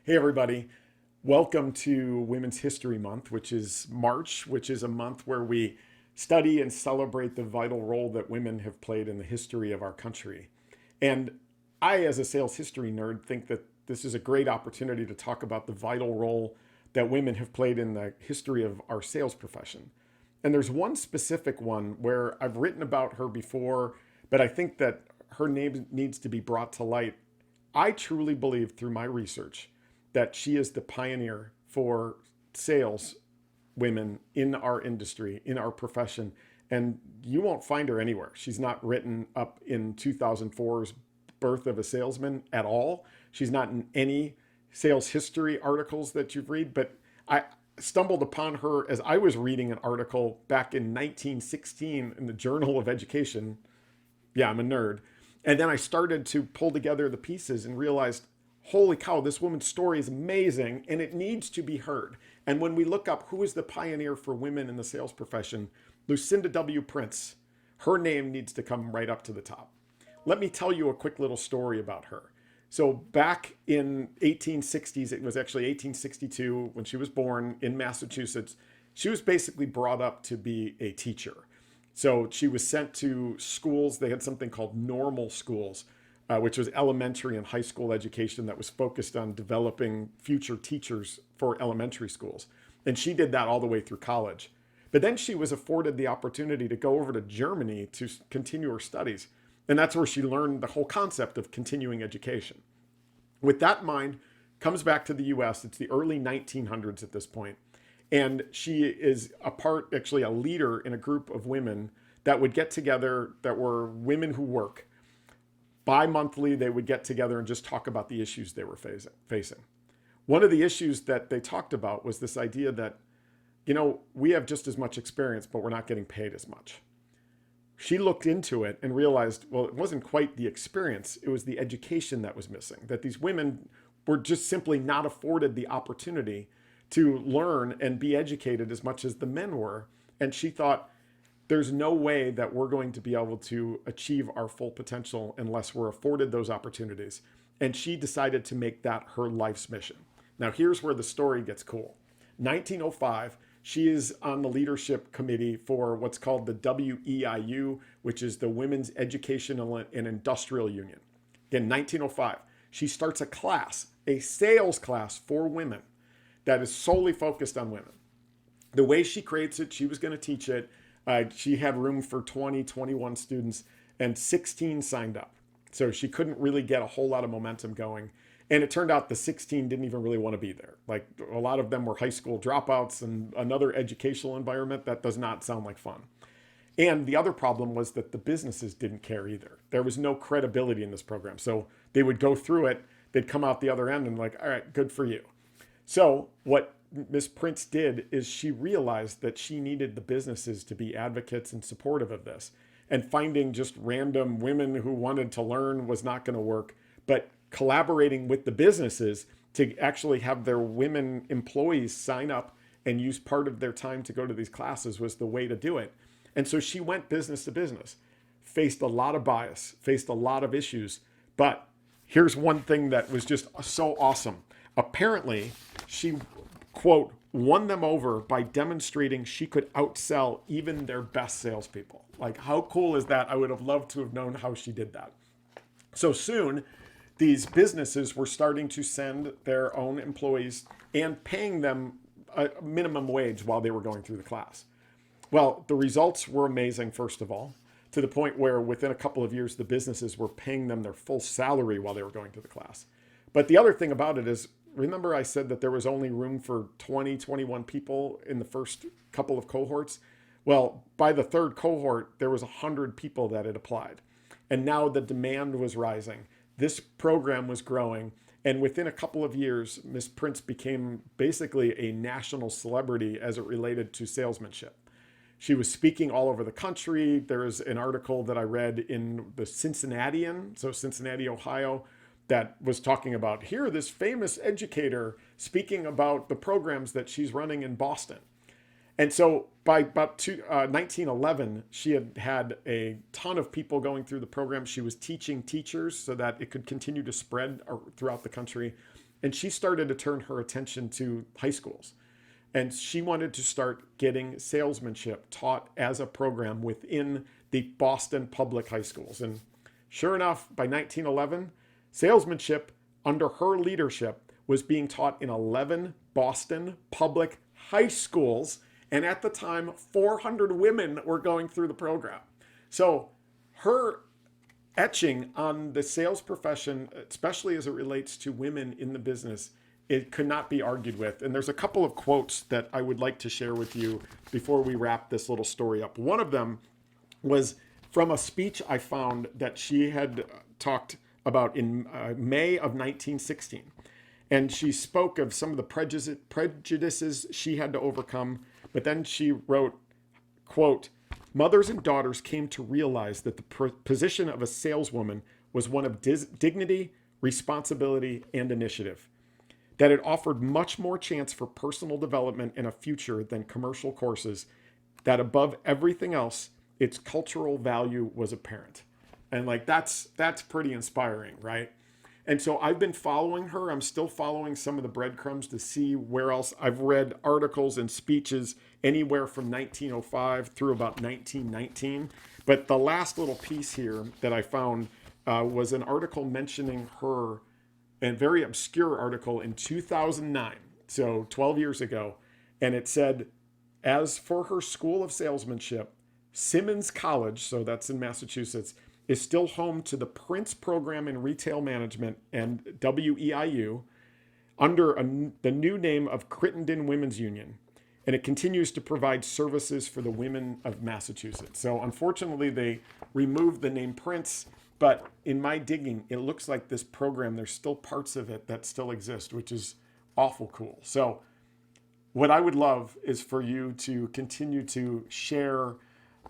Hey, everybody. Welcome to Women's History Month, which is March, which is a month where we study and celebrate the vital role that women have played in the history of our country. And I, as a sales history nerd, think that this is a great opportunity to talk about the vital role that women have played in the history of our sales profession. And there's one specific one where I've written about her before, but I think that her name needs to be brought to light. I truly believe through my research that she is the pioneer for sales women in our industry, in our profession. And you won't find her anywhere. She's not written up in 2004's Birth of a Salesman at all. She's not in any sales history articles that you've read, but I stumbled upon her as I was reading an article back in 1916 in the Journal of Education. Yeah, I'm a nerd. And then I started to pull together the pieces and realized, holy cow, this woman's story is amazing and it needs to be heard. And when we look up who is the pioneer for women in the sales profession, Lucinda W. Prince, her name needs to come right up to the top. Let me tell you a quick little story about her. So back in 1860s, it was actually 1862 when she was born in Massachusetts, she was basically brought up to be a teacher. So she was sent to schools. They had something called normal schools, which was elementary and high school education that was focused on developing future teachers for elementary schools. And she did that all the way through college. But then she was afforded the opportunity to go over to Germany to continue her studies. And that's where she learned the whole concept of continuing education. With that in mind, comes back to the US. It's the early 1900s at this point. And she is actually a leader in a group of women that would get together that were women who work. Bi-monthly, they would get together and just talk about the issues they were facing. One of the issues that they talked about was this idea that, we have just as much experience, but we're not getting paid as much. She looked into it and realized, well, it wasn't quite the experience, it was the education that was missing, that these women were just simply not afforded the opportunity to learn and be educated as much as the men were. And she thought, there's no way that we're going to be able to achieve our full potential unless we're afforded those opportunities. And she decided to make that her life's mission. Now, here's where the story gets cool. 1905, she is on the leadership committee for what's called the WEIU, which is the Women's Educational and Industrial Union. In 1905, she starts a class, a sales class for women that is solely focused on women. The way she creates it, she was going to teach it. She had room for 20, 21 students, and 16 signed up. So she couldn't really get a whole lot of momentum going. And it turned out the 16 didn't even really want to be there. Like, a lot of them were high school dropouts and another educational environment that does not sound like fun. And the other problem was that the businesses didn't care either. There was no credibility in this program. So they would go through it, they'd come out the other end and like, all right, good for you. So what Miss Prince did is she realized that she needed the businesses to be advocates and supportive of this. And finding just random women who wanted to learn was not going to work. But collaborating with the businesses to actually have their women employees sign up and use part of their time to go to these classes was the way to do it. And so she went business to business, faced a lot of bias, faced a lot of issues. But here's one thing that was just so awesome. Apparently, she, quote, won them over by demonstrating she could outsell even their best salespeople. Like, how cool is that? I would have loved to have known how she did that. So soon, these businesses were starting to send their own employees and paying them a minimum wage while they were going through the class. Well, the results were amazing, first of all, to the point where within a couple of years, the businesses were paying them their full salary while they were going through the class. But the other thing about it is, remember I said that there was only room for 20, 21 people in the first couple of cohorts? Well, by the third cohort, there was 100 people that had applied. And now the demand was rising. This program was growing. And within a couple of years, Miss Prince became basically a national celebrity as it related to salesmanship. She was speaking all over the country. There's an article that I read in the Cincinnatian, so Cincinnati, Ohio, that was talking about here, this famous educator speaking about the programs that she's running in Boston. And so by about 1911, she had a ton of people going through the program. She was teaching teachers so that it could continue to spread throughout the country. And she started to turn her attention to high schools. And she wanted to start getting salesmanship taught as a program within the Boston public high schools. And sure enough, by 1911, salesmanship under her leadership was being taught in 11 Boston public high schools. And at the time, 400 women were going through the program. So her etching on the sales profession, especially as it relates to women in the business, it could not be argued with. And there's a couple of quotes that I would like to share with you before we wrap this little story up. One of them was from a speech I found that she had talked about in May of 1916. And she spoke of some of the prejudices she had to overcome. But then she wrote, quote, "Mothers and daughters came to realize that the position of a saleswoman was one of dignity, responsibility, and initiative. That it offered much more chance for personal development and a future than commercial courses. That above everything else, its cultural value was apparent." And like that's pretty inspiring, right? And so I've been following her. I'm still following some of the breadcrumbs to see where else. I've read articles and speeches anywhere from 1905 through about 1919. But the last little piece here that I found was an article mentioning her, a very obscure article in 2009, so 12 years ago. And it said, as for her school of salesmanship, Simmons College, so that's in Massachusetts, is still home to the Prince Program in Retail Management and WEIU under the new name of Crittenden Women's Union. And it continues to provide services for the women of Massachusetts. So unfortunately, they removed the name Prince, but in my digging, it looks like this program, there's still parts of it that still exist, which is awful cool. So what I would love is for you to continue to share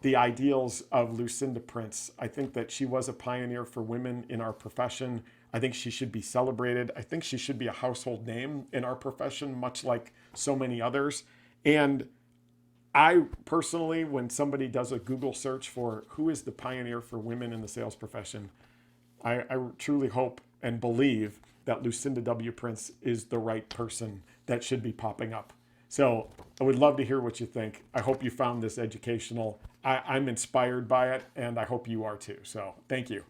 the ideals of Lucinda Prince. I think that she was a pioneer for women in our profession. I think she should be celebrated. I think she should be a household name in our profession, much like so many others. And I personally, when somebody does a Google search for who is the pioneer for women in the sales profession, I truly hope and believe that Lucinda W. Prince is the right person that should be popping up. So I would love to hear what you think. I hope you found this educational. I'm inspired by it, and I hope you are too. So thank you.